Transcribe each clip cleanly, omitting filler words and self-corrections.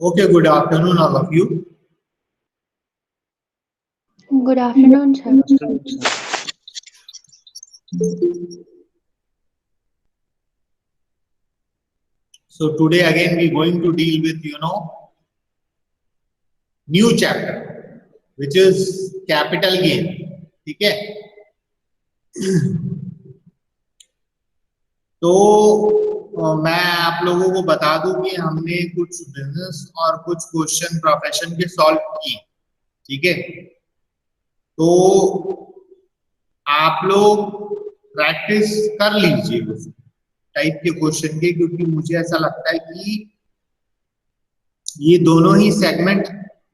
Okay, good afternoon, all of you. Good afternoon, sir. So today again we're going to deal with new chapter, which is capital gain. ठीक है? तो मैं आप लोगों को बता दूं कि हमने कुछ बिजनेस और कुछ क्वेश्चन प्रोफेशन के सॉल्व किए. ठीक है? तो आप लोग प्रैक्टिस कर लीजिए उस टाइप के क्वेश्चन के, क्योंकि मुझे ऐसा लगता है कि ये दोनों ही सेगमेंट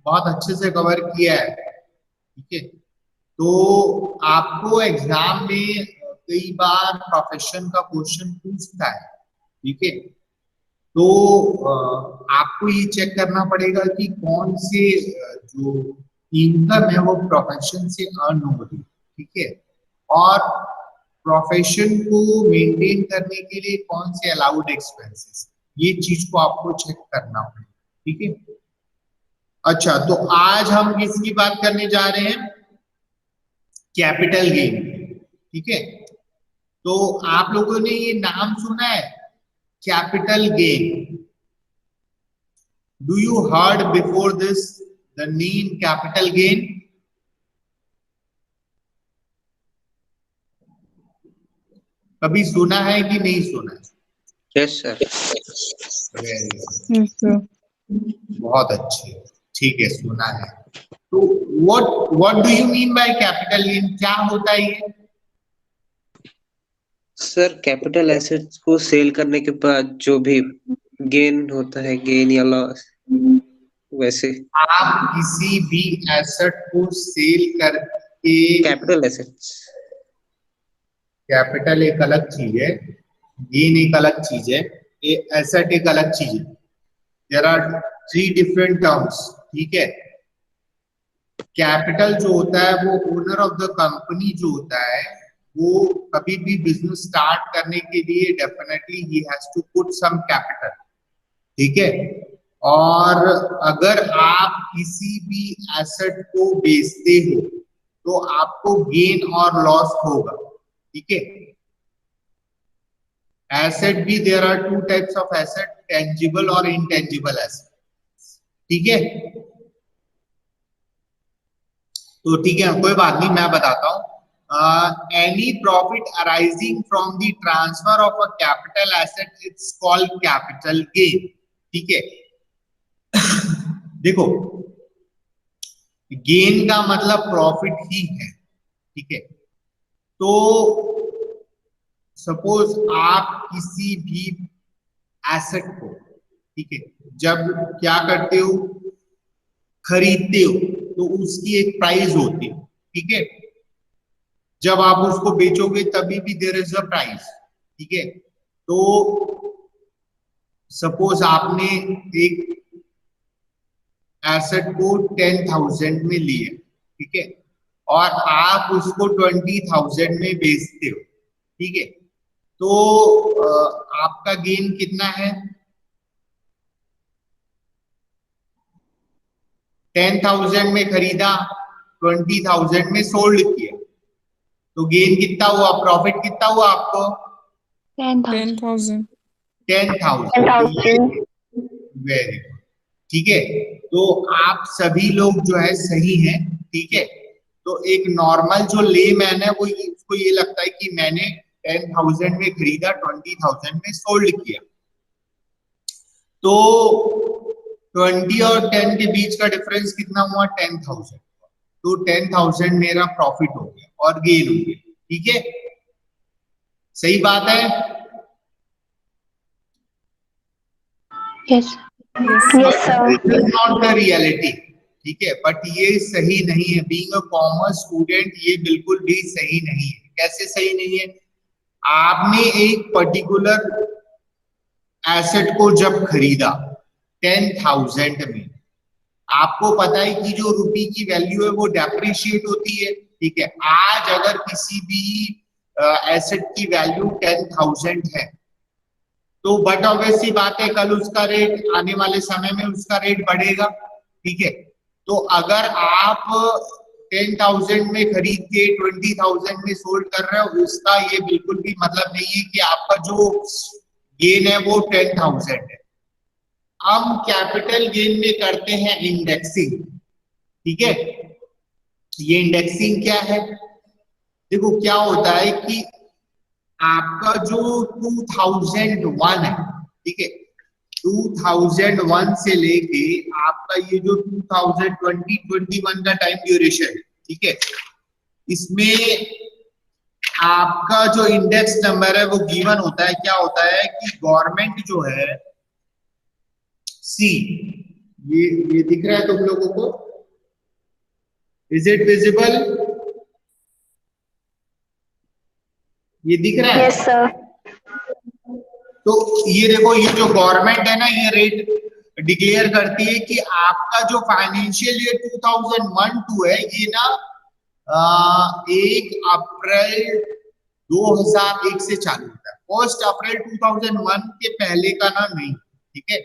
बहुत अच्छे से कवर किया है. ठीक है? तो आपको एग्जाम में कई बार प्रोफेशन का क्वेश्चन पूछता है. ठीक है? तो आपको ये चेक करना पड़ेगा कि कौन से जो इनकम है वो प्रोफेशन से अर्न हो रही है. ठीक है? और प्रोफेशन को मेंटेन करने के लिए कौन से अलाउड एक्सपेंसेस, ये चीज को आपको चेक करना पड़ेगा. ठीक है? अच्छा, तो आज हम किसकी बात करने जा रहे हैं? Capital gain. ठीक है? तो आप लोगों ने ये नाम सुना है, capital gain? Do you heard before this the name capital gain? कभी सुना है कि नहीं सुना है? Yes sir. वेरी गुड, बहुत अच्छे. ठीक है, सुना है. तो what do you mean by capital gain? क्या होता है ये? सर कैपिटल एसेट्स को सेल करने के बाद जो भी गेन होता है, गेन या लॉस, वैसे आप किसी भी एसेट को सेल करके, कैपिटल एसेट्स, कैपिटल एक अलग चीज है, गेन एक अलग चीज है, एसेट एक अलग चीज है. There are 3 different terms. ठीक है? कैपिटल जो होता है वो ओनर ऑफ द कंपनी जो होता है, वो कभी भी बिजनेस स्टार्ट करने के लिए डेफिनेटली ही has to put some capital. ठीक है? और अगर आप किसी भी एसेट को बेचते हो तो आपको गेन और लॉस होगा. ठीक है? एसेट भी, there are 2 types of asset, tangible और इनटेंजिबल एसेट. ठीक है? तो ठीक है, कोई बात नहीं, मैं बताता हूं. Any profit arising from the transfer of a capital asset it's called capital gain. ठीक है? देखो, गेन का मतलब प्रॉफिट ही है. ठीक है? तो सपोज आप किसी भी एसेट को, ठीक है, जब क्या करते हो, खरीदते हो, तो उसकी एक प्राइस होती है. ठीक है? जब आप उसको बेचोगे तभी भी देयर इज अ प्राइस. ठीक है? तो सपोज आपने एक एसेट को 10,000 में लिया. ठीक है? और आप उसको 20,000 में बेचते हो. ठीक है? तो आपका गेन कितना है? 10,000 में खरीदा, 20,000 में सोल्ड किया, तो गेन कितना हुआ, प्रॉफिट कितना हुआ आपको? 10,000. 10,000. Very good. ठीक है? तो आप सभी लोग जो है सही हैं. ठीक है? तो एक नॉर्मल जो लेमैन है वो उसको ये लगता है कि मैंने 10,000 में खरीदा, 20,000 में सोल्ड किया. तो 20 और 10 के बीच का डिफरेंस कितना हुआ? 10,000. तो 10,000 मेरा प्रॉफिट हो गया और गेन हो गया. ठीक है? सही बात है? Yes. Yes, sir. This is not the reality. ठीक है? बट ये सही नहीं है. बीइंग अ कॉमर्स स्टूडेंट ये बिल्कुल भी सही नहीं है. कैसे सही नहीं है? आपने एक पर्टिकुलर एसेट को जब खरीदा 10,000 में, आपको पता है कि जो रुपी की वैल्यू है वो डेप्रिशिएट होती है. ठीक है? आज अगर किसी भी एसेट की वैल्यू 10,000 है, तो बट ऑब्वियस सी बात है कल उसका रेट, आने वाले समय में उसका रेट बढ़ेगा, ठीक है। तो अगर आप 10,000 में खरीद के 20,000 में सोल्ड कर रहे हो, उसका ये बिल्कुल भी मतलब नहीं है कि आपका जो गेन है वो 10,000 है। हम कैपिटल गेन में करते हैं इंडेक्सिंग, ठीक है। ये इंडेक्सिंग क्या है, देखो क्या होता है कि आपका जो 2001 है, ठीक है, 2001 से लेके आपका ये जो 2020-21 का टाइम ड्यूरेशन है, ठीक है, इसमें आपका जो इंडेक्स नंबर है वो गिवन होता है। क्या होता है कि गवर्नमेंट जो है सी, ये दिख रहा है तुम लोगों को, इज इट विजिबल, ये दिख रहा है? Yes sir. तो ये देखो, ये जो गवर्नमेंट है ना, ये रेट डिक्लेयर करती है कि आपका जो फाइनेंशियल ईयर 2001-2 है, ये ना 1 अप्रैल 2001 से चालू होता है। 1 अप्रैल 2001 के पहले का ना नहीं, ठीक है।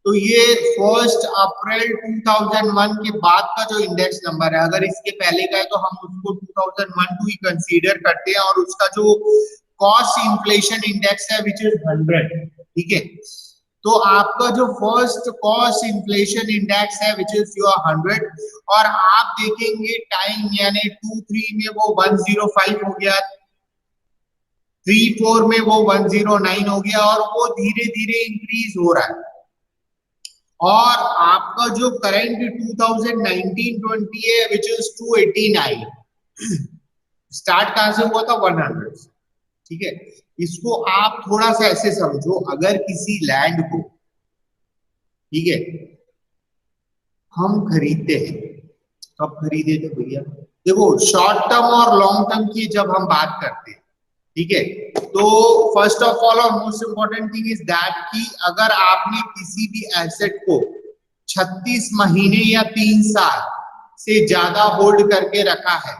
तो ये 1 अप्रैल 2001 के बाद का जो इंडेक्स नंबर है, अगर इसके पहले का है तो हम उसको 2001-2 ही कंसीडर करते हैं, और उसका जो कॉस्ट इन्फ्लेशन इंडेक्स है विच इज 100, ठीक है। तो आपका जो फर्स्ट कॉस्ट इन्फ्लेशन इंडेक्स है विच इज योर 100, और आप देखेंगे टाइम यानी 2-3 में वो 105 हो गया, 3-4 में वो 109 हो गया, और वो धीरे धीरे इंक्रीज हो रहा है। और आपका जो करंट 2019-20 है विच इज 289, स्टार्ट कहां से हुआ था? 100 से, ठीक है। इसको आप थोड़ा सा ऐसे समझो, अगर किसी लैंड को, ठीक है, हम खरीदते हैं, कब खरीदे थे भैया? देखो शॉर्ट टर्म और लॉन्ग टर्म की जब हम बात करते हैं, ठीक है, तो फर्स्ट ऑफ ऑल और most important thing is that कि अगर आपने किसी भी एसेट को 36 महीने या 3 साल से ज्यादा होल्ड करके रखा है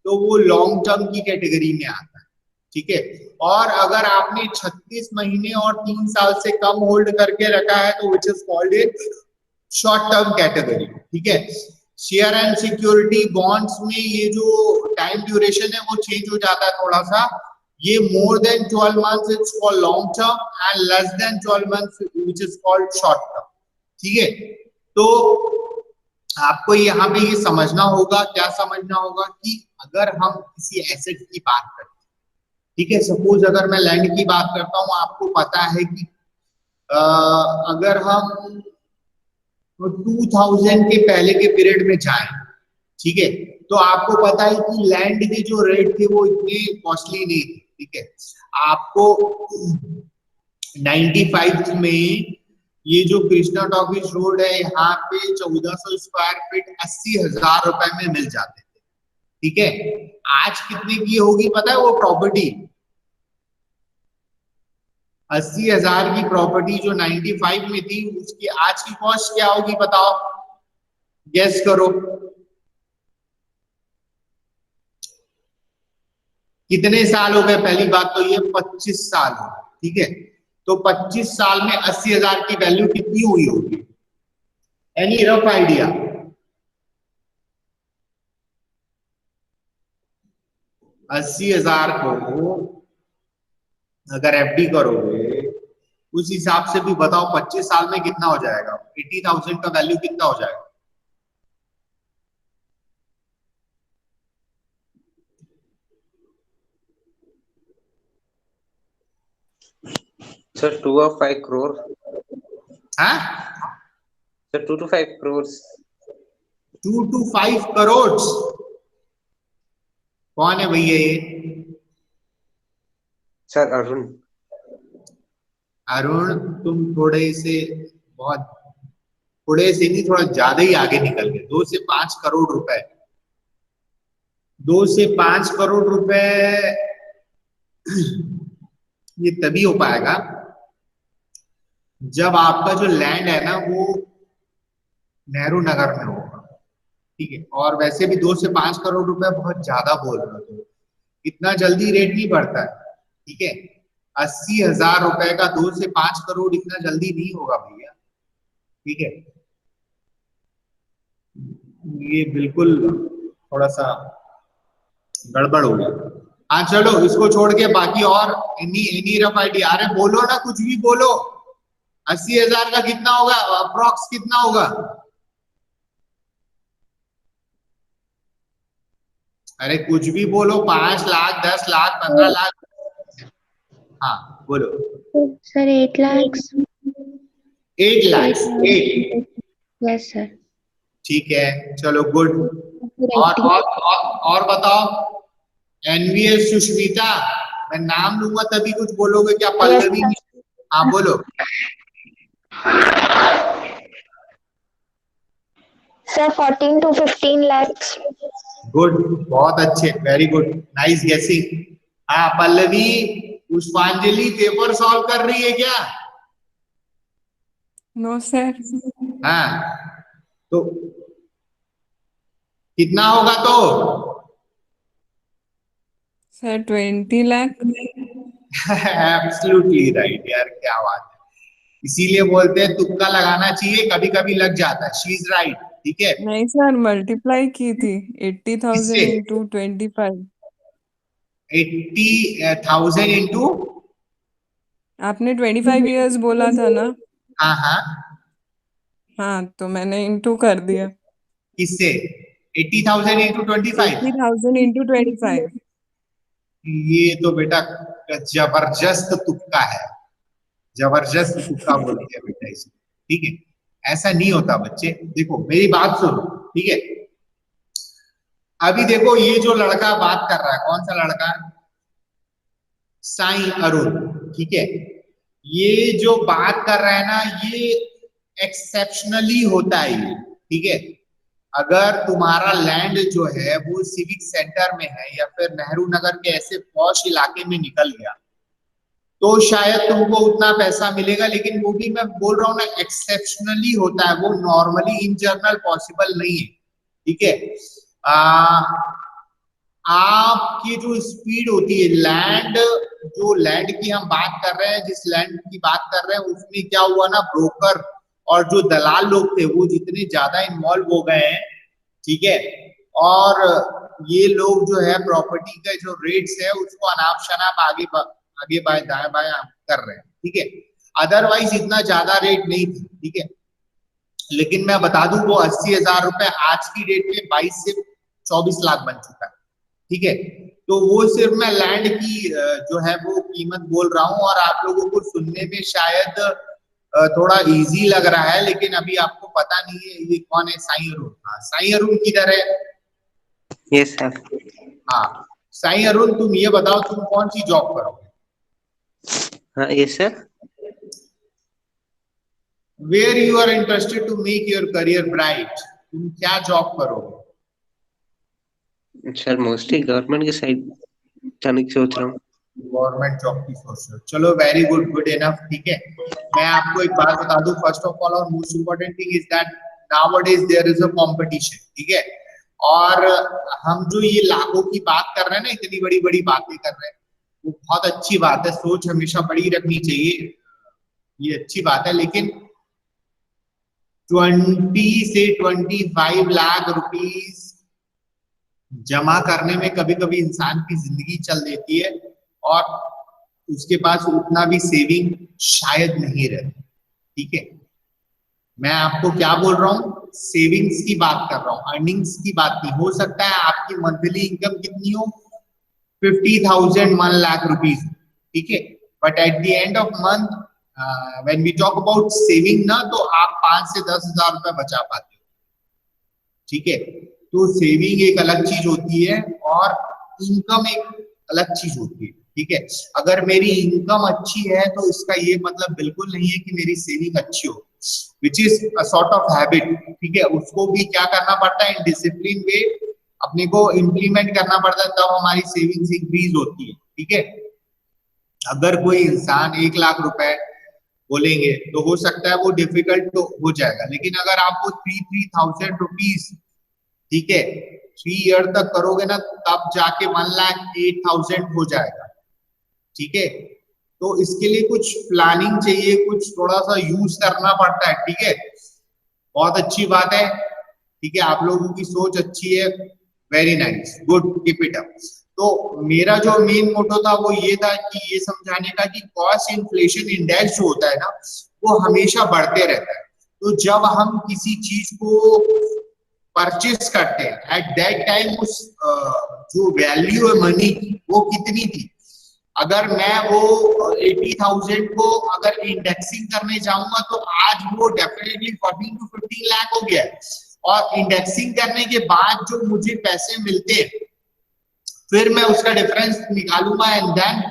तो वो लॉन्ग टर्म की कैटेगरी में आता है, ठीक है। और अगर आपने 36 महीने और 3 साल से कम होल्ड करके रखा है तो which is called a short term category, ठीक है। शेयर एंड सिक्योरिटी बॉन्ड्स में ये जो टाइम ड्यूरेशन है वो चेंज हो जाता है थोड़ा सा, ये more than 12 months it's called long term and less than 12 months which is called short term, ठीक है। तो आपको यहाँ पे ये समझना होगा, क्या समझना होगा कि अगर हम किसी एसेट की बात करते हैं, ठीक है, सपोज अगर मैं लैंड की बात करता हूँ, आपको पता है कि अगर हम 2000 के पहले के पीरियड में जाएं, ठीक है, तो आपको पता है कि लैंड के जो रेट थे वो इतने कॉस्टली नहीं थे, ठीक है। आपको 95 में ये जो कृष्णा टॉकीज रोड है, यहाँ पे 1400 स्क्वायर फीट 80,000 रुपए में मिल जाते थे, ठीक है। आज कितने की होगी पता है वो प्रॉपर्टी? 80,000 की प्रॉपर्टी जो 95 में थी, उसकी आज की कॉस्ट क्या होगी बताओ, गेस करो कितने साल हो गए? पहली बात तो ये 25 साल हो, ठीक है। तो 25 साल में 80,000 की वैल्यू कितनी हुई होगी? Any rough idea? 80,000 को अगर एफडी करोगे उस हिसाब से भी बताओ 25 साल में कितना हो जाएगा? 80,000 का वैल्यू कितना हो जाएगा? Sir 2 or 5 crore. हाँ, sir 2 to 5 crores. 2 to 5 crore. कौन है भैया ये? सर अरुण। अरुण, तुम थोड़े से बहुत, थोड़े से नहीं, थोड़ा ज्यादा ही आगे निकल गए। 2 से 5 करोड़ रुपए, 2 से 5 करोड़ रुपए ये तभी हो पाएगा जब आपका जो लैंड है ना वो नेहरू नगर में होगा, ठीक है। और वैसे भी 2 से 5 करोड़ रुपए बहुत ज्यादा बोल रहे हो, इतना जल्दी रेट नहीं बढ़ता है, ठीक है। 80,000 रुपए का 2 से 5 करोड़ इतना जल्दी नहीं होगा भैया, ठीक है। ये बिल्कुल थोड़ा सा गड़बड़ हो गया। हाँ चलो इसको छोड़ के बाकी और एनी रफ आइडिया, अरे बोलो ना, कुछ भी बोलो। 80,000 का कितना होगा अप्रोक्स, कितना होगा? अरे कुछ भी बोलो, 5 लाख, 10 लाख, 15 लाख। हाँ बोलो। Sir 8 lakhs. 8 lakh, 8 8। yes sir. ठीक है चलो गुड। और बताओ। एनवीएस सुष्मिता, मैं नाम लूंगा तभी कुछ बोलोगे क्या? पल्लवी, हाँ बोलो। Sir 14 to 15 lakhs. गुड, बहुत अच्छे, वेरी गुड, नाइस गेसिंग। हाँ पल्लवी, पुष्पांजलि पेपर सॉल्व कर रही है क्या? No sir. हाँ तो कितना होगा तो? सर 20 लाख। एब्सोल्युटली राइट यार, क्या बात है। इसीलिए बोलते हैं तुक्का लगाना चाहिए, कभी कभी लग जाता है। शी इज राइट, ठीक है। नहीं सर, मल्टीप्लाई की थी 80,000 किससे? इंटू 25। 80,000 इंटू, आपने 25 इयर्स बोला था ना? हाँ हाँ, हाँ, तो मैंने इंटू कर दिया। किससे? 80,000 इंटू 25। 80,000 इंटू 25। ये तो बेटा जबरदस्त तुक्का है, जबरदस्त तुक्का बोलते हैं बेटा इसे, ठीक है। ऐसा नहीं होता बच्चे, देखो मेरी बात सुनो, ठीक है। अभी देखो ये जो लड़का बात कर रहा है, कौन सा लड़का? साईं अरुण, ठीक है। ये जो बात कर रहा है ना, ये एक्सेप्शनली होता है ये, ठीक है। अगर तुम्हारा लैंड जो है वो सिविक सेंटर में है या फिर नेहरू नगर के ऐसे पॉश इलाके में निकल गया, तो शायद तुमको उतना पैसा मिलेगा। लेकिन वो भी मैं बोल रहा हूँ ना, एक्सेप्शनली होता है, वो नॉर्मली इन जनरल पॉसिबल नहीं है, ठीक है। आपकी जो स्पीड होती है, लैंड, जो लैंड की हम बात कर रहे हैं, जिस लैंड की बात कर रहे हैं, उसमें क्या हुआ ना, ब्रोकर और जो दलाल लोग थे वो जितने ज्यादा इन्वॉल्व हो गए हैं, ठीक है। और ये लोग जो है प्रॉपर्टी के जो रेट्स है उसको अनाप शनाप आगे बाय दाएं बाएं कर रहे हैं, ठीक है। अदरवाइज इतना ज्यादा रेट नहीं थी, ठीक है। लेकिन मैं बता दूं, वो 80,000 रुपए आज की डेट में 22 से 24 लाख बन चुका है, ठीक है। तो वो सिर्फ मैं लैंड की जो है वो कीमत बोल रहा हूँ, और आप लोगों को सुनने में शायद थोड़ा इजी लग रहा है, लेकिन अभी आपको पता नहीं है ये कौन है साईं अरुण। हाँ साईं अरुण किधर है? Yes sir. हाँ साईं अरुण, तुम ये बताओ तुम कौन सी जॉब करोगे? हाँ yes sir. Where you are interested to make your career bright, तुम क्या जॉब करोगे? सर मोस्टली गवर्नमेंट के साइड जाने की सोच रहा हूँ। गवर्नमेंट जॉब की सोच रहे हो, चलो वेरी गुड, गुड इनफ, ठीक है। मैं आपको एक बात बता दूं, फर्स्ट ऑफ ऑल और most important thing is that nowadays there is a competition, ठीक है। और हम जो ये लाखों की बात कर रहे हैं ना, इतनी बड़ी बड़ी बातें कर रहे हैं, वो बहुत अच्छी बात है, सोच हमेशा बड़ी रखनी चाहिए, ये अच्छी बात है। लेकिन 20 से 25 लाख रुपीस जमा करने में कभी कभी इंसान की जिंदगी चल देती है, और उसके पास उतना भी सेविंग शायद नहीं रहती, ठीक है। मैं आपको क्या बोल रहा हूँ, सेविंग्स की बात कर रहा हूँ, अर्निंग्स की बात नहीं। हो सकता है आपकी मंथली इनकम कितनी हो, 50,000 1 लाख रुपीज, ठीक है। But at the end of month when we talk about saving ना, तो आप 5 से 10,000 रुपए बचा पाते हो, ठीक है। तो सेविंग एक अलग चीज होती है और इनकम एक अलग चीज होती है, ठीक है। अगर मेरी इनकम अच्छी है तो इसका ये मतलब बिल्कुल नहीं है कि मेरी सेविंग अच्छी हो, which is a sort of habit, ठीक है। उसको भी क्या करना पड़ता है, इन डिसिप्लिन वे अपने को इम्प्लीमेंट करना पड़ता है, तब हमारी सेविंग्स इंक्रीज होती है, ठीक है। अगर कोई इंसान 1 लाख रुपए बोलेंगे तो हो सकता है वो डिफिकल्ट तो हो जाएगा, लेकिन अगर आप वो 3,000 रुपीज, ठीक है, 3 ईयर तक करोगे ना, तब जाके 1,08,000 हो जाएगा, ठीक है। तो इसके लिए कुछ प्लानिंग चाहिए, कुछ थोड़ा सा यूज करना पड़ता है, ठीक है। बहुत अच्छी बात है, ठीक है, आप लोगों की सोच अच्छी है, very nice, good, keep it up. तो मेरा जो मेन मोटो था वो ये था कि ये समझाने का कि कॉस्ट इन्फ्लेशन इंडेक्स जो होता है ना, वो हमेशा बढ़ते रहता है। तो जब हम किसी चीज को परचेस करते हैं एट दैट टाइम उस जो वैल्यू है मनी की वो कितनी थी। अगर मैं वो 80,000 को अगर इंडेक्सिंग करने जाऊंगा तो आज वो डेफिनेटली 14 to 15 लाख हो गया है। और इंडेक्सिंग करने के बाद जो मुझे पैसे मिलते हैं फिर मैं उसका डिफरेंस निकालूंगा and then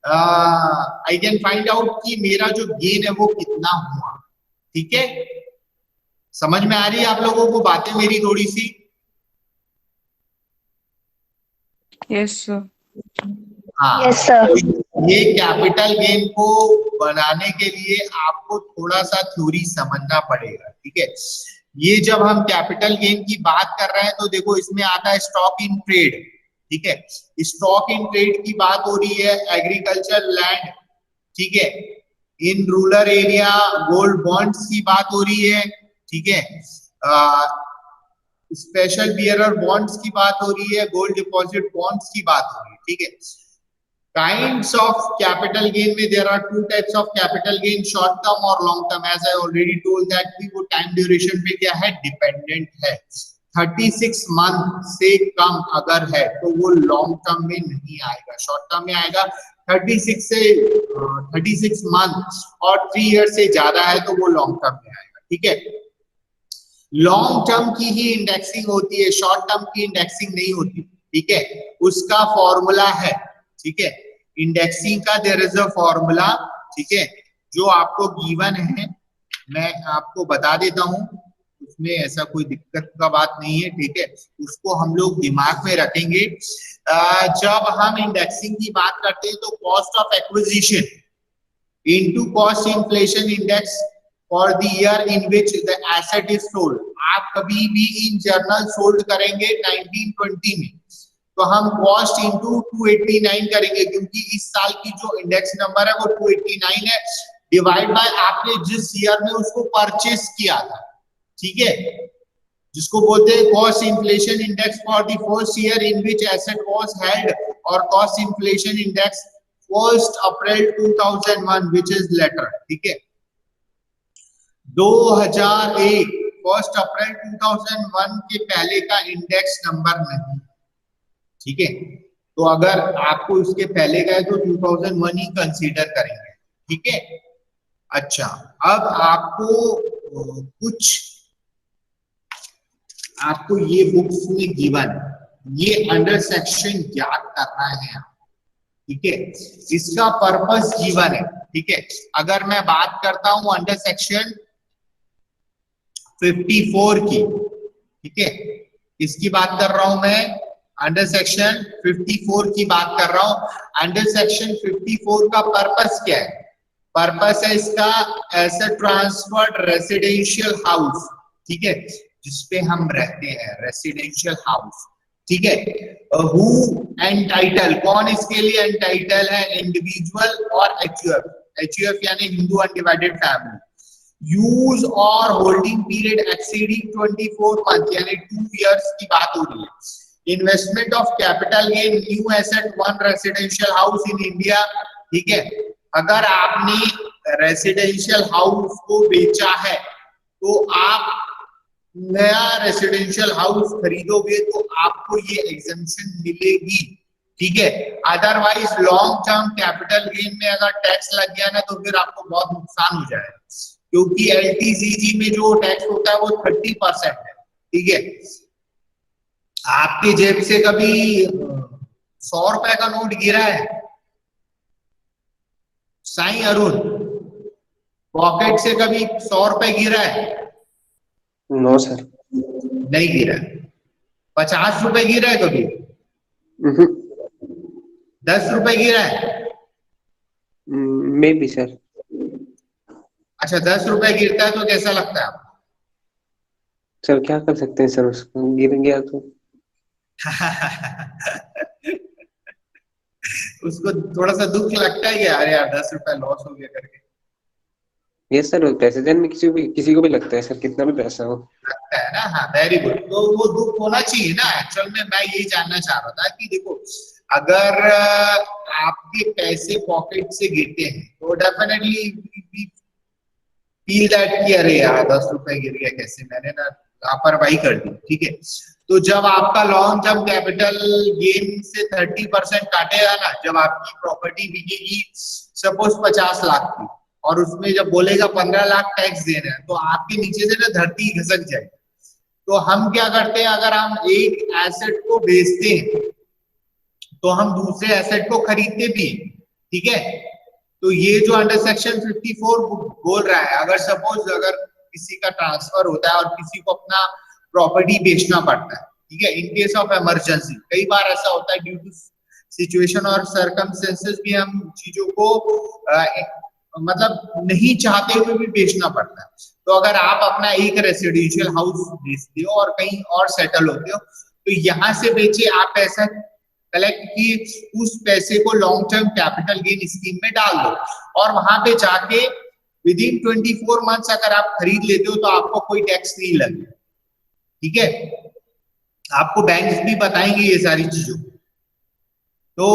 I can find out कि मेरा जो गेन है वो कितना हुआ, ठीक है। समझ में आ रही है आप लोगों को बातें मेरी थोड़ी सी? Yes sir. हाँ, Yes, sir. तो ये कैपिटल गेन को बनाने के लिए आपको थोड़ा सा थ्योरी समझना पड़ेगा, ठीक है। ये जब हम कैपिटल गेन की बात कर रहे हैं तो देखो इसमें आता है स्टॉक इन ट्रेड, ठीक है। स्टॉक इन ट्रेड की बात हो रही है, एग्रीकल्चर लैंड, ठीक है, in rural area gold bonds की बात हो रही है, ठीक है। स्पेशल बियरर बॉन्ड्स की बात हो रही है, गोल्ड डिपॉजिट बॉन्ड्स की बात हो रही है, ठीक है। Kinds of capital gain में there are two types of capital gain, short term और long term. As I already told that कि वो time duration पे क्या है, dependent है। 36 मंथ से कम अगर है तो वो लॉन्ग टर्म में नहीं आएगा, शॉर्ट टर्म में आएगा। 36 मंथ और 3 ईयर से ज्यादा है तो वो लॉन्ग टर्म में आएगा, ठीक है। लॉन्ग टर्म की ही इंडेक्सिंग होती है, शॉर्ट टर्म की इंडेक्सिंग नहीं होती, ठीक है। उसका फॉर्मूला है, ठीक है, इंडेक्सिंग का देयर इज अ फॉर्मूला, ठीक है, जो आपको गिवन है, मैं आपको बता देता हूं, उसमें ऐसा कोई दिक्कत का बात नहीं है, ठीक है। उसको हम लोग दिमाग में रखेंगे। जब हम इंडेक्सिंग की बात करते हैं तो cost of acquisition into cost inflation index for the year in which the asset is sold. आप कभी भी इन जर्नल सोल्ड करेंगे 1920 में तो हम कॉस्ट इंटू 289 करेंगे, क्योंकि इस साल की जो इंडेक्स नंबर है वो 289 है, डिवाइड बाय आपने जिस ईयर में उसको परचेस किया था, ठीक है, जिसको बोलते हैं cost inflation index for the first year in which asset was held, और cost inflation index 1 April 2001 which is later, ठीक है। 2001 1 अप्रैल 2001 के पहले का इंडेक्स नंबर नहीं, ठीक है। तो अगर आपको इसके पहले का है तो 2001 ही कंसीडर करेंगे, ठीक है। अच्छा, अब आपको ये बुक्स में गिवन ये अंडर सेक्शन याद करना है, ठीक है। इसका पर्पस गिवन है, ठीक है। अगर मैं बात करता हूं अंडर सेक्शन 54 की, ठीक है, इसकी बात कर रहा हूं मैं, अंडर सेक्शन 54 की बात कर रहा हूं। अंडर सेक्शन 54 का पर्पस क्या है? पर्पस है इसका एसेट ट्रांसफर्ड रेसिडेंशियल हाउस, ठीक है, जिसपे हम रहते हैं, रेसिडेंशियल हाउस, ठीक है। हु एंटाइटल, कौन इसके लिए एंटाइटल है? इंडिविजुअल और एचयूएफ, एचयूएफ यानी हिंदू अनडिवाइडेड फैमिली। यूज और होल्डिंग पीरियड एक्सीडिंग 24 मंथ यानी 2 इयर्स की बात हो रही है। Investment of capital gain new asset one residential house in India, ठीक है। अगर आपने रेसिडेंशियल हाउस को बेचा है तो आप नया रेसिडेंशियल हाउस खरीदोगे तो आपको ये एग्जेम्पशन मिलेगी, ठीक है। Otherwise long term capital gain में अगर टैक्स लग गया ना तो फिर आपको बहुत नुकसान हो जाएगा, क्योंकि एलटीसीजी में जो टैक्स होता है वो 30% है, ठीक है। आपके जेब से कभी 100 रुपए का नोट गिरा है साईं अरुण? पॉकेट से कभी 100 रुपए गिरा है? No sir. नहीं गिरा। 50 रुपए गिरा है कभी? 10 रुपए गिरा है? May be sir. अच्छा, 10 रुपए गिरता है तो कैसा लगता है आपको? सर क्या कर सकते हैं सर, उसको गिर गया तो। उसको थोड़ा सा दुख लगता है कि अरे यार 10 रुपए लॉस हो गया करके। यस सर, पैसे देने में किसी को भी लगता है सर, कितना भी पैसा हो। लगता है ना, हाँ वेरी गुड। तो वो दुख होना चाहिए ना। एक्चुअल में मैं यही जानना चाह रहा था कि देखो, अगर आपके पैसे पॉकेट से गिरते हैं तो डेफिनेटली फील दैट कि अरे यार 10 रुपए गिर गया, कैसे मैंने ना लापरवाही कर दी, ठीक है। तो जब आपका लॉन्ग टर्म कैपिटल गेन से 30% काटेगा ना, जब आपकी प्रॉपर्टी बिकेगी सपोज 50 लाख की, और उसमें जब बोलेगा 15 लाख टैक्स देना है, तो आपके नीचे से ना धरती घसक जाएगी। तो हम क्या करते हैं, अगर हम एक एसेट को बेचते हैं तो हम दूसरे एसेट को खरीदते भी हैं, ठीक है। तो ये जो अंडर सेक्शन 54 बोल रहा है, अगर सपोज अगर किसी का ट्रांसफर होता है और किसी को अपना प्रॉपर्टी बेचना पड़ता है, ठीक है, इन केस ऑफ इमरजेंसी, कई बार ऐसा होता है ड्यू टू सिचुएशन और सर्कमस्टेंसेस भी हम चीजों को मतलब नहीं चाहते हुए भी बेचना पड़ता है। तो अगर आप अपना एक रेसिडेंशियल हाउस बेचते हो और कहीं और सेटल होते हो, तो यहाँ से बेचे, आप पैसा कलेक्ट किए, उस पैसे को long term capital gain scheme में डाल दो, और वहां पे जाके विद इन 24 मंथ्स अगर आप खरीद लेते हो तो आपको कोई टैक्स नहीं लगेगा, ठीक है। आपको बैंक्स भी बताएंगे ये सारी चीजों। तो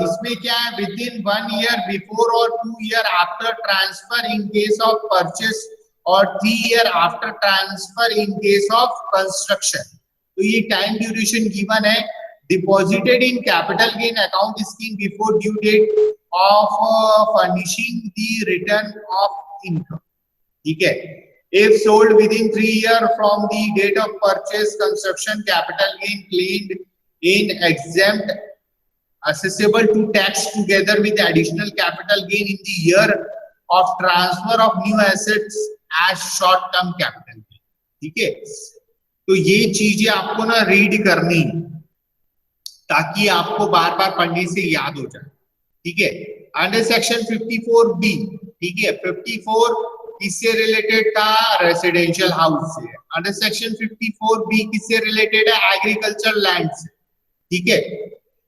इसमें क्या है, विद इन 1 ईयर बिफोर और 2 year after transfer in case of purchase, और 3 year after transfer in case of construction. तो ये टाइम ड्यूरेशन गिवन है। Deposited in capital gain account scheme before due date of furnishing the return of income, ठीक है। If sold within 3 years from the date of purchase, construction capital gain claimed in exempt accessible to tax together with additional capital gain in the year of transfer of new assets as short term capital gain, ठीक है। तो ये चीजें आपको ना read करनी है ताकि आपको बार बार पढ़ने से याद हो जाए, ठीक है। अंडर सेक्शन 54B, ठीक है, 54 किससे रिलेटेड था, रेसिडेंशियल हाउस से। अंडर सेक्शन 54B किससे रिलेटेड है, एग्रीकल्चर लैंड से, ठीक है।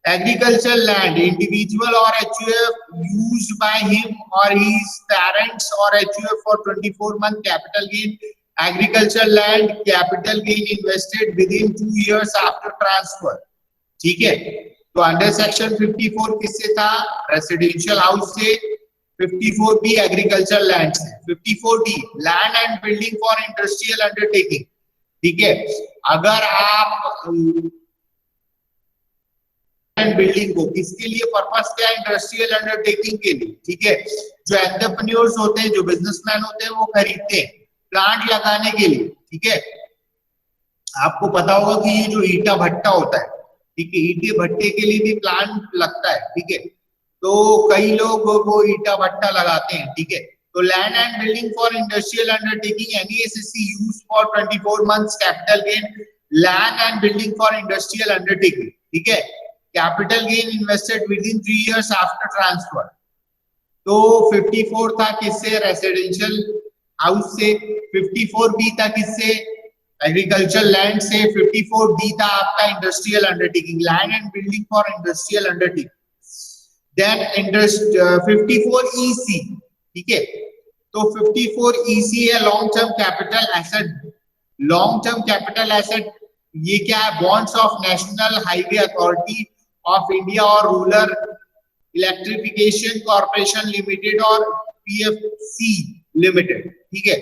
एग्रीकल्चर लैंड इंडिविजुअल और HUF यूज्ड बाय हिम और हिज पेरेंट्स और HUF for 24 month capital gain. Agriculture land capital gain invested with in 2 years after transfer, ठीक है। तो अंडर सेक्शन 54 किससे था, रेसिडेंशियल हाउस से। 54B एग्रीकल्चर लैंड से। 54D land and building for industrial undertaking, ठीक है। अगर आप एंड बिल्डिंग को किसके लिए पर्पस क्या, इंडस्ट्रियल अंडरटेकिंग के लिए, ठीक है। जो एंटरप्रेन्योर्स होते हैं, जो बिजनेसमैन होते हैं, वो खरीदते हैं प्लांट लगाने के लिए, ठीक है। आपको पता होगा कि ये जो ईटा भट्टा होता है, ठीक है, ईटे भट्टे के लिए भी प्लांट लगता है, ठीक है। तो कई लोग वो ईटा भट्टा लगाते हैं, ठीक है। तो land and building for industrial undertaking NESSC use for 24 months capital gain, land and building for industrial undertaking, ठीक है। Capital gain invested with in 3 years after transfer. तो 54 था किससे, रेसिडेंशियल हाउस से। 54B था किससे, एग्रीकल्चर लैंड से। 54D था आपका industrial undertaking, land and building for industrial undertaking. Then 54EC, ठीक है। तो 54EC है long term capital asset. Long term capital asset ये क्या है, bonds of national highway authority of India और रूरल इलेक्ट्रिफिकेशन कॉर्पोरेशन लिमिटेड और PFC लिमिटेड, ठीक है।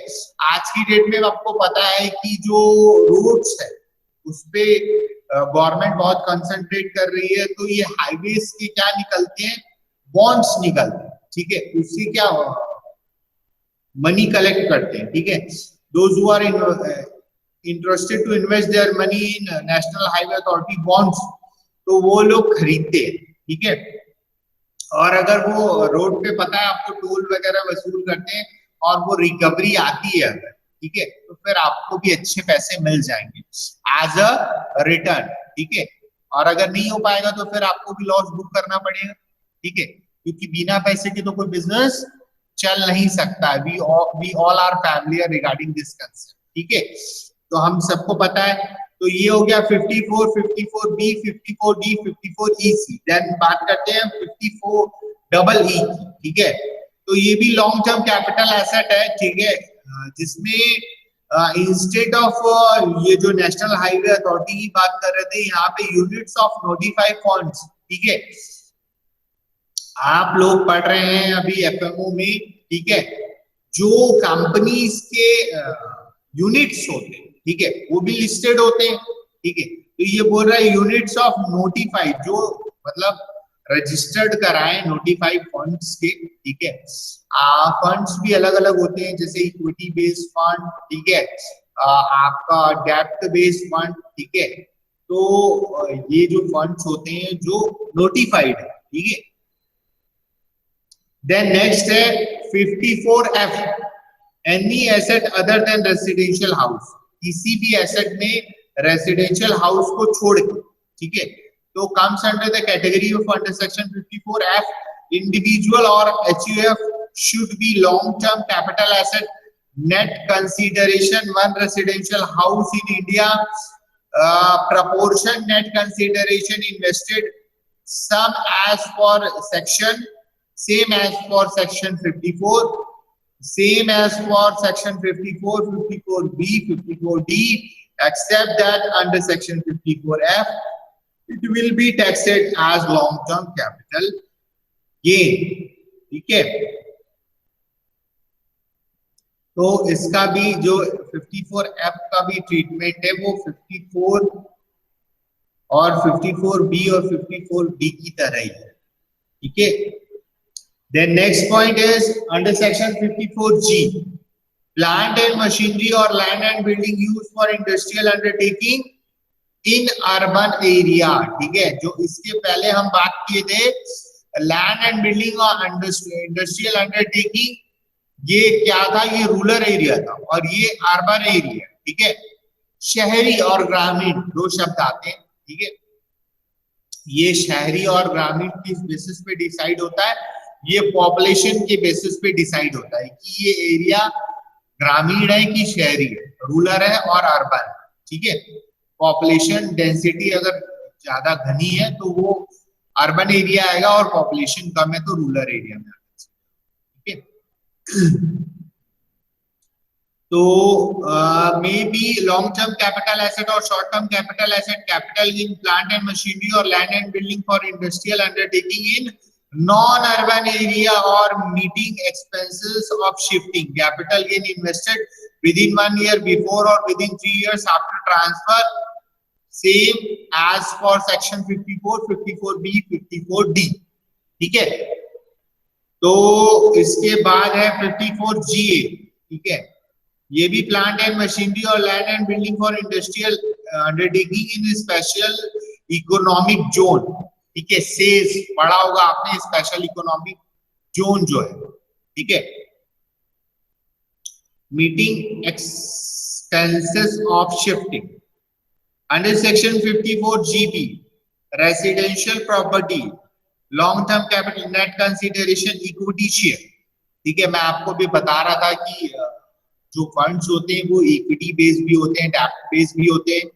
आज की डेट में आपको पता है कि जो रोड्स है उस पे गवर्नमेंट बहुत कंसंट्रेट कर रही है। तो ये हाईवेज के क्या निकलते हैं, बॉन्ड्स निकलते हैं, ठीक है। उससे क्या मनी कलेक्ट करते हैं, ठीक है। Those who are interested to invest their money in national highway authority bonds, तो वो लोग खरीदते हैं, ठीक है। और अगर वो रोड पे पता है आपको टोल वगैरह वसूल करते हैं और वो रिकवरी आती है अगर, ठीक है, तो फिर आपको भी अच्छे पैसे मिल जाएंगे एज अ रिटर्न, ठीक है। और अगर नहीं हो पाएगा तो फिर आपको भी लॉस बुक करना पड़ेगा, ठीक है, क्योंकि बिना पैसे के तो कोई बिजनेस चल नहीं सकता। We all are familiar regarding this concept, ठीक है। तो हम सबको पता है। तो ये हो गया 54, 54B, 54D, 54EC। देन बात करते हैं 54EE की, ठीक है। तो ये भी लॉन्ग टर्म कैपिटल एसेट है, ठीक है, जिसमें इंस्टेड ऑफ ये जो नेशनल हाईवे अथॉरिटी की बात कर रहे थे, यहाँ पे यूनिट्स ऑफ नोटिफाइड फंड्स, ठीक है। आप लोग पढ़ रहे हैं अभी एफएमओ में, ठीक है, जो कंपनीज के यूनिट्स होते हैं, ठीक है, वो भी लिस्टेड होते हैं, ठीक है। तो ये बोल रहा है यूनिट्स ऑफ नोटिफाइड, जो मतलब रजिस्टर्ड कराए नोटिफाइड फंड्स के, ठीक है। फंड्स भी अलग अलग होते हैं, जैसे इक्विटी बेस्ड फंड, ठीक है, आपका डेब्ट बेस्ड फंड, ठीक है। तो ये जो फंड्स होते हैं जो नोटिफाइड है, ठीक है। देन नेक्स्ट है 54F, any asset other than residential house, किसी भी एसेट में रेसिडेंशियल हाउस को छोड़ के, ठीक है, तो comes under the category of under section 54F। Individual और HUF should be long term capital asset, net consideration one residential house in India, proportion net consideration invested, sum as for section, same as for section 54, same as for section 54, 54B, 54D, except that under section 54F it will be taxed as long term capital gain, ठीक है। तो इसका भी जो 54F का भी treatment है वो 54 और 54B और 54D की तरह ही है, ठीक है। Then next point is under section 54G, plant and machinery or land and building used for industrial undertaking in urban area, ठीक है। जो इसके पहले हम बात किए थे लैंड एंड बिल्डिंग और इंडस्ट्रियल अंडरटेकिंग, ये क्या था, ये रूरल एरिया था और ये अर्बन एरिया, ठीक है। शहरी और ग्रामीण दो शब्द आते हैं, ठीक है। ये शहरी और ग्रामीण किस बेसिस पे डिसाइड होता है, ये पॉपुलेशन के बेसिस पे डिसाइड होता है कि ये एरिया ग्रामीण है कि शहरी है, रूरल है और अर्बन, ठीक है। पॉपुलेशन डेंसिटी अगर ज्यादा घनी है तो वो अर्बन एरिया आएगा और पॉपुलेशन कम है तो रूरल एरिया में आएगा, ठीक है। तो maybe long term capital asset और short term capital asset, capital in plant and machinery और land and building for industrial undertaking in non urban area और meeting expenses of shifting, capital gain invested within 1 year before or within 3 years after transfer, same as for section 54, 54B, 54D, ठीक है। तो इसके बाद है 54GA, ठीक है। ये भी प्लांट एंड मशीनरी और land and building for industrial undertaking in special economic zone, ठीक है। सेज पढ़ा होगा आपने, स्पेशल इकोनॉमिक जोन जो है, ठीक है। Meeting expenses of shifting under section 54GB, residential property, long term capital, net consideration, equity share, ठीक है। मैं आपको भी बता रहा था कि जो फंड्स होते हैं वो इक्विटी बेस्ड भी होते हैं, डेब्ट बेस्ड भी होते हैं,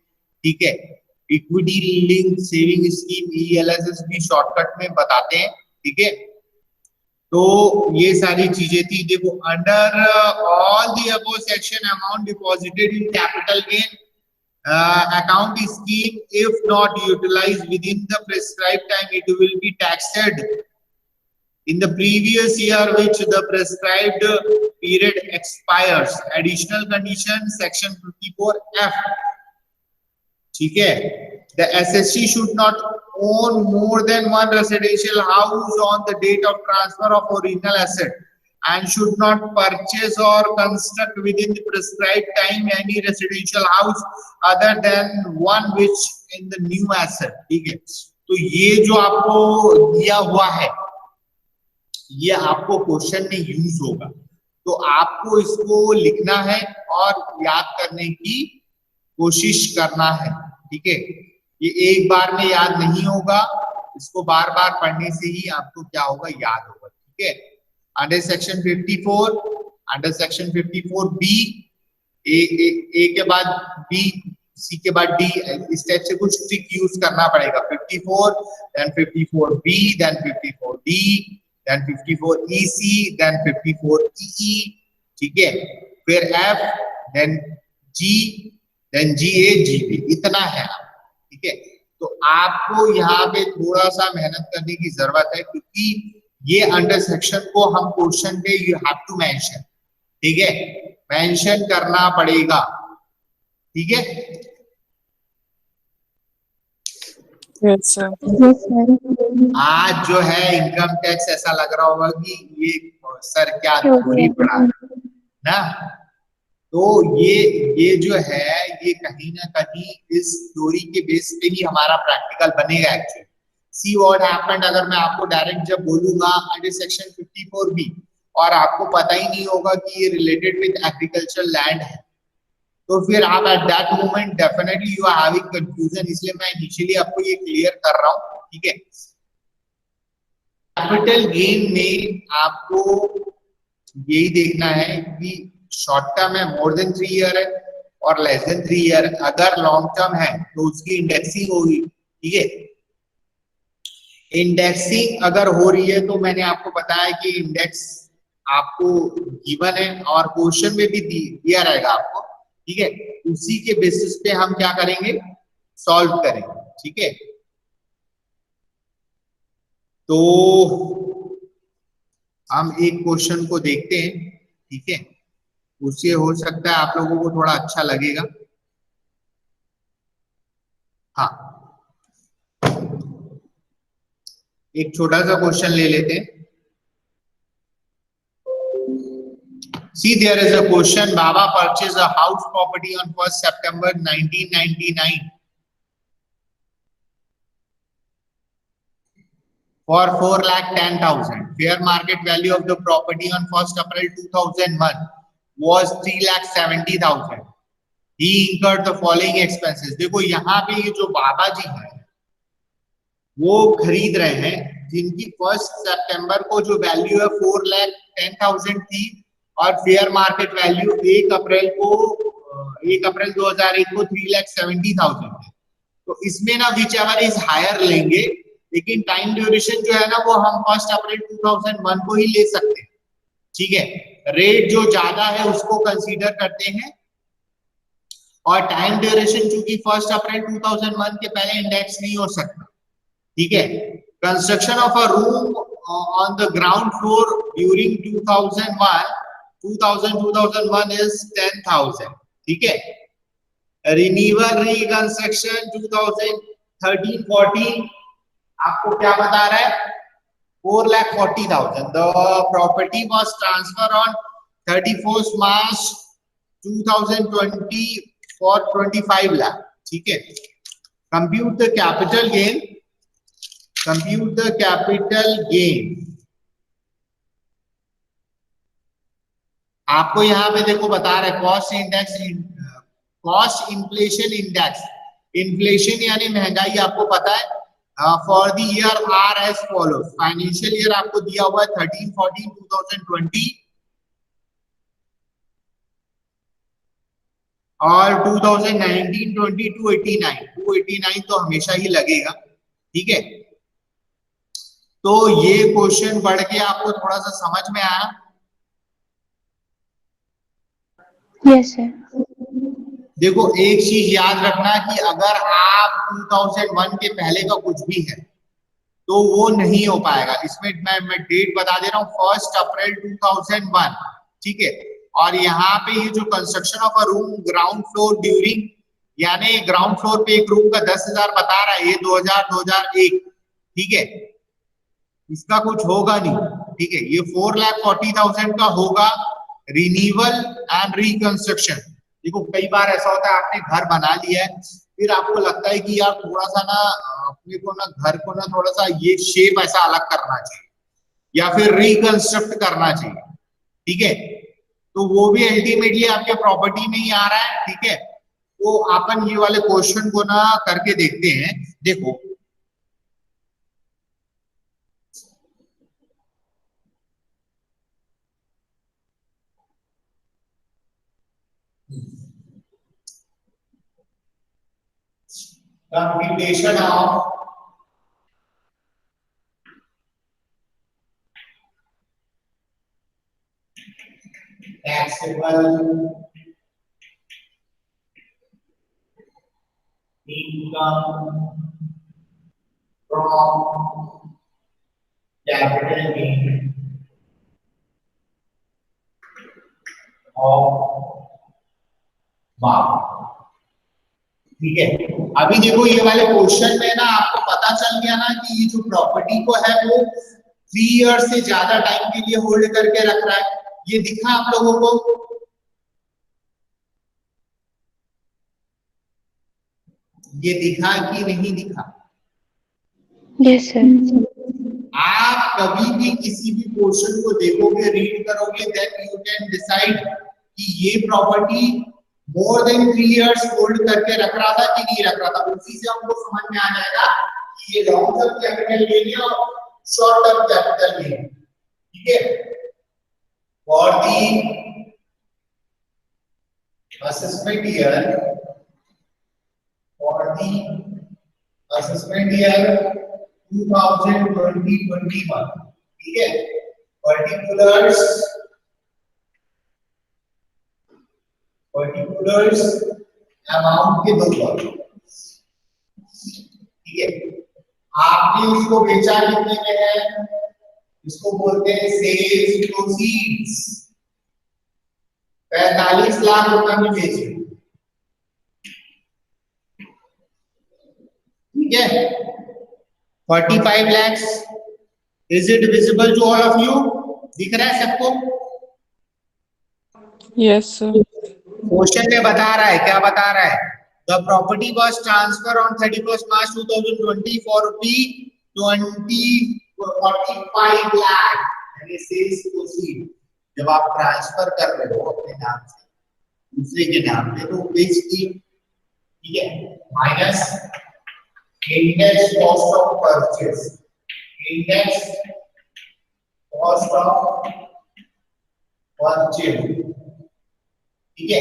ठीक है। Equity link saving scheme, ELSS भी शॉर्टकट में बताते हैं, ठीक है। तो ये सारी चीजें थी। देखो under all the above section amount deposited in capital gain account scheme, if not utilized within the prescribed time, it will be taxed in the previous year which the prescribed period expires. Additional condition section 54F, ठीक है। The SSC should not own more than one residential house on the date of transfer of original asset and should not purchase or construct within the prescribed time any residential house other than one which in the new asset, ठीक है। तो ये जो आपको दिया हुआ है ये आपको क्वेश्चन में यूज होगा, तो आपको इसको लिखना है और याद करने की कोशिश करना है, ठीक है। ये एक बार में याद नहीं होगा, इसको बार बार पढ़ने से ही आपको क्या होगा, याद होगा, ठीक है। Under section 54, under section 54B, ए के बाद B सी के बाद डी, इस टाइप से कुछ ट्रिक यूज करना पड़ेगा। 54, then 54B, then 54D, then 54EC, then 54EE, ठीक है, फिर F, then G, then GA, GB, इतना है, ठीक है। तो आपको यहाँ पे थोड़ा सा मेहनत करने की जरूरत है, क्योंकि ये अंडर सेक्शन को हम क्वेश्चन पे यू हैव टू मेंशन, ठीक है, मेंशन करना पड़ेगा, ठीक है। Yes sir. Yes, sir. आज जो है इनकम टैक्स ऐसा लग रहा होगा कि ये सर क्या Okay. थ्योरी पढ़ा ना। तो ये जो है ये कहीं ना कहीं इस थ्योरी के बेस पे ही हमारा प्रैक्टिकल बनेगा एक्चुअली। सी व्हाट हैपेंड, अगर मैं आपको डायरेक्ट जब बोलूंगा अंडर सेक्शन 54B और आपको पता ही नहीं होगा कि ये रिलेटेड विद एग्रीकल्चर लैंड है, तो फिर आप at that moment definitely you are having confusion. इसलिए मैं इनिशियली आपको ये क्लियर कर रहा हूँ, ठीक है। कैपिटल गेन में आपको यही देखना है कि शॉर्ट टर्म है मोर देन 3 ईयर है और लेस देन 3 ईयर। अगर लॉन्ग टर्म है तो उसकी इंडेक्सिंग होगी, ठीक है। इंडेक्सिंग अगर हो रही है तो मैंने आपको बताया कि इंडेक्स आपको गिवन है और क्वेश्चन में भी दिया रहेगा आपको, ठीक है। उसी के बेसिस पे हम क्या करेंगे, सॉल्व करेंगे, ठीक है। तो हम एक क्वेश्चन को देखते हैं, ठीक है, उससे हो सकता है आप लोगों को थोड़ा अच्छा लगेगा। हाँ, एक छोटा सा क्वेश्चन ले लेते हैं। See, there is a question. Baba purchased a house property on 1st September 1999 for 4,10,000. Fair market value of the property on 1st April 2001 was 3,70,000. He incurred the following expenses. देखो यहाँ पे ये जो बाबा जी हैं वो खरीद रहे हैं, जिनकी 1 सितंबर को जो वैल्यू है 4,10,000 थी और फेयर मार्केट वैल्यू 1 अप्रैल 2001 को 3,70,000 है। तो इसमें ना विच एवर इज हायर लेंगे, लेकिन टाइम ड्यूरेशन जो है ना वो हम 1 अप्रैल 2001 को ही ले सकते हैं, ठीक है। रेट जो ज्यादा है उसको कंसीडर करते हैं और टाइम ड्यूरेशन चूंकि 1 अप्रैल 2001 के पहले इंडेक्स नहीं हो सकता, ठीक है। Construction of a room on the ground floor during 2001 is 10,000, ठीक है। रिन्यूअल रिकंस्ट्रक्शन 2013-14 आपको क्या बता रहा है, 4,40,000। The property was transfer on 31 March 2020 for 25 lakh, ठीक है। Compute the capital gain, compute the capital gain. आपको यहाँ पे देखो बता रहे cost index, cost inflation index, inflation यानी महंगाई आपको पता है। For the year are as follows, financial year आपको दिया हुआ है 13-14 2020 और 2019-20 289 तो हमेशा ही लगेगा, ठीक है। तो ये क्वेश्चन पढ़ के आपको थोड़ा सा समझ में आया। Yes, sir. देखो एक चीज याद रखना कि अगर आप 2001 के पहले का कुछ भी है तो वो नहीं हो पाएगा। इसमें मैं डेट बता दे रहा हूँ 1 अप्रैल 2001, ठीक है। और यहाँ पे ये जो construction of a room ground floor during, यानी ग्राउंड फ्लोर पे एक रूम का 10,000 बता रहा है, ये 2000-2001, ठीक है। इसका कुछ होगा नहीं, ठीक है। ये 4,40,000 का होगा रिन्यूअल एंड रिकंस्ट्रक्शन। देखो कई बार ऐसा होता है आपने घर बना लिया है, फिर आपको लगता है कि यार थोड़ा सा ना अपने को ना घर को ना थोड़ा सा ये शेप ऐसा अलग करना चाहिए या फिर रिकंस्ट्रक्ट करना चाहिए, ठीक है। तो वो भी अल्टीमेटली आपके प्रॉपर्टी में ही आ रहा है, ठीक है। तो अपन ये वाले क्वेश्चन को ना करके देखते हैं। देखो computation of taxable income from capital gain of बाप। ठीक है, अभी देखो ये वाले क्वेश्चन में ना आपको पता चल गया ना कि ये जो प्रॉपर्टी को है वो 3 ईयर से ज्यादा टाइम के लिए होल्ड करके रख रहा है। ये दिखा आप लोगों को? ये दिखा कि नहीं दिखा? Yes, sir. आप कभी भी किसी भी क्वेश्चन को देखोगे, रीड करोगे, देन यू कैन डिसाइड कि ये property more than 3 years hold करके रख रहा था कि नहीं रख रहा था। उसी से हमको समझ में आ जाएगा कि ये लॉन्ग टर्म कैपिटल गेन है और शॉर्ट टर्म कैपिटल गेन। ठीक है, for the assessment year, for the assessment year 2020-21, ठीक है, पर्टिकुलर्स अमाउंट के दो कॉलम। ठीक है, आपने उसको बेचा कितने में है? इसको बोलते हैं सेल्स प्रोसीड्स। 45 लाख रुपए में बेचे। ठीक है, 45 lakhs, is it visible to all of you? दिख रहा है सबको? Yes, sir. क्वेश्चन में बता रहा है, क्या बता रहा है? The property was transferred on 31st March 2020 for ₹45 lakh, यानी sales proceed। जब आप ट्रांसफर कर रहे हो अपने नाम से दूसरे के नाम पे तो बेसिकली, ठीक है, minus index cost of purchase, index cost of purchase। ठीक है,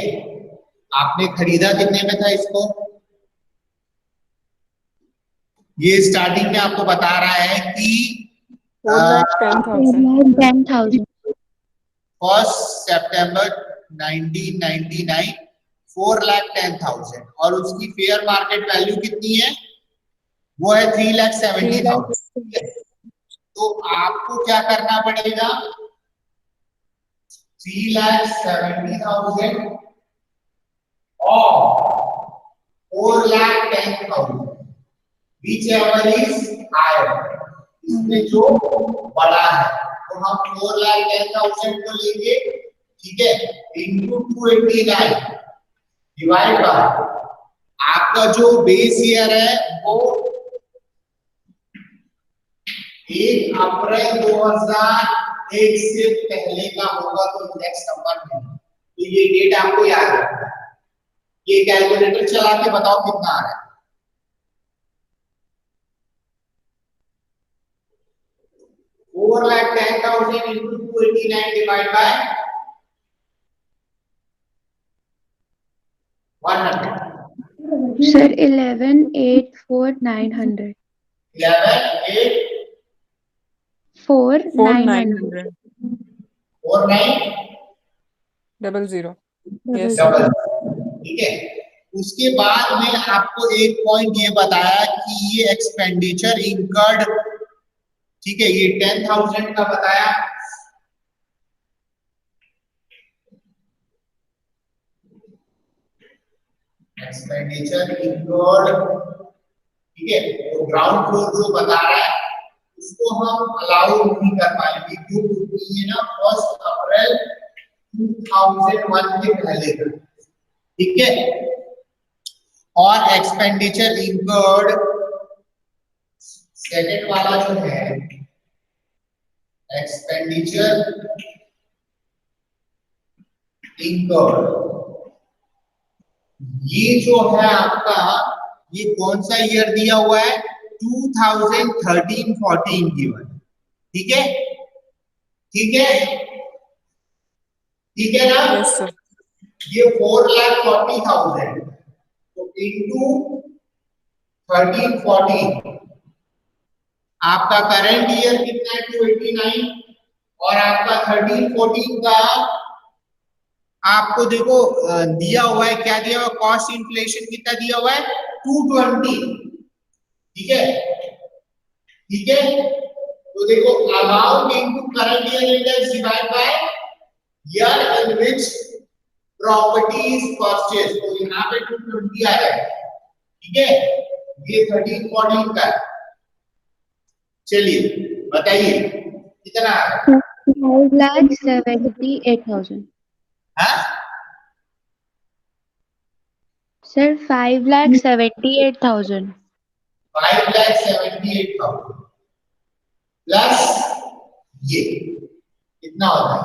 आपने खरीदा कितने में था इसको? ये स्टार्टिंग में आपको बता रहा है कि 4,10,000. 10,000. 1 सितंबर 1999 4,10,000 और उसकी फेयर मार्केट वैल्यू कितनी है? वो है 3,70,000। तो आपको क्या करना पड़ेगा? 3,70,000 और 4,10,000, which ever is higher, इसमें जो बड़ा है तो हम 4,10,000 को लेंगे। ठीक है, इंटू 289 डिवाइड बाय आपका जो बेस ईयर है वो 1 अप्रैल 2001 से पहले का होगा तो नेक्स्ट नंबर नहीं। तो ये डेट आपको याद रखना है। ये कैलकुलेटर चला के बताओ कितना आ रहा है? 4,10,000 into 289 divided by 100. Sir, 11,849,100. 11,849,900. 4,900. 4,900. Yes, Double sir. ठीक है, उसके बाद में आपको एक पॉइंट ये बताया कि ये एक्सपेंडिचर इनकर्ड, ठीक है, ये 10,000 का बताया। एक्सपेंडिचर इनकर्ड, ठीक है, वो ग्राउंड फ्लोर जो बता रहा है उसको हम अलाउ नहीं कर पाएंगे क्योंकि ये ना 1 अप्रैल 2001 के पहले का। ठीक है, और एक्सपेंडिचर इनकर्ड सेकंड वाला जो है एक्सपेंडिचर इनकर्ड, ये जो है आपका, ये कौन सा ईयर दिया हुआ है? 2013-14 गिवन। ठीक है, ठीक है, ठीक है ना? Yes, sir. ये 4,40,000 तो इंटू 1314 आपका करंट ईयर कितना है 289 और आपका 1314 का आपको देखो दिया हुआ है, क्या दिया हुआ है, कॉस्ट इन्फ्लेशन कितना दिया हुआ है 220। ठीक है, ठीक है, तो देखो amount into current year index divide by year in which property is purchase, तो यहाँ पे 220 आ जाएगा। ठीक है, ये 1314 का है। चलिए बताइए कितना आ रहा है? 5,78,000 हाँ? सर 5,78,000 5,78,000 प्लस ये कितना होता है?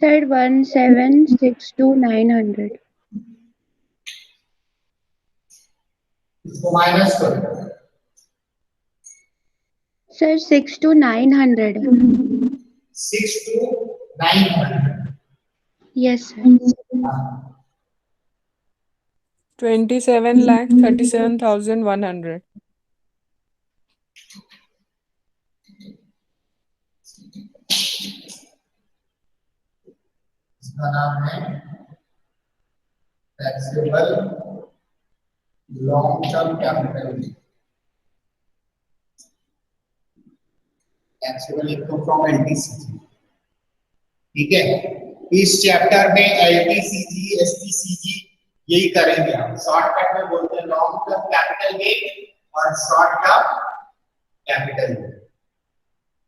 सर 1,762,900 इसको माइनस करो। Sir 6,900 6 to 900। Yes sir 27,37,100। इसका नाम है taxable long term capital gain. Taxable income from LTCG. ठीक है, इस चैप्टर में एलटीसीजी एसटीसीजी यही करेंगे हम। शॉर्टकट में बोलते हैं लॉन्ग टर्म कैपिटल गेन और शॉर्ट टर्म कैपिटल गेन।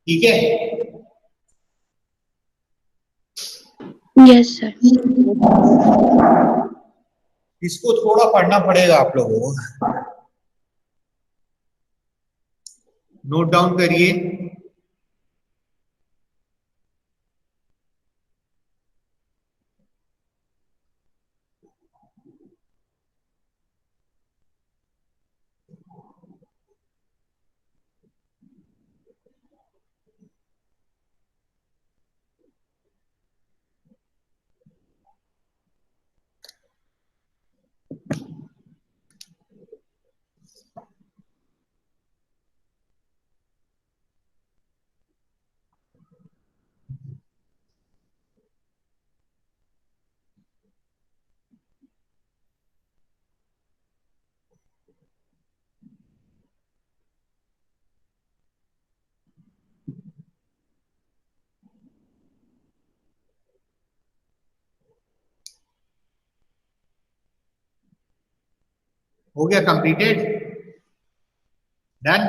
ठीक है, यस सर इसको थोड़ा पढ़ना पड़ेगा आप लोगों को। नोट डाउन करिए। हो गया completed, done.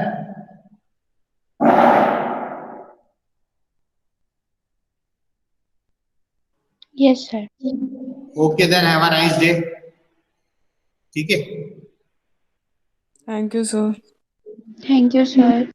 Yes sir okay then, have a nice day. ठीक है। Thank you, sir. Thank you sir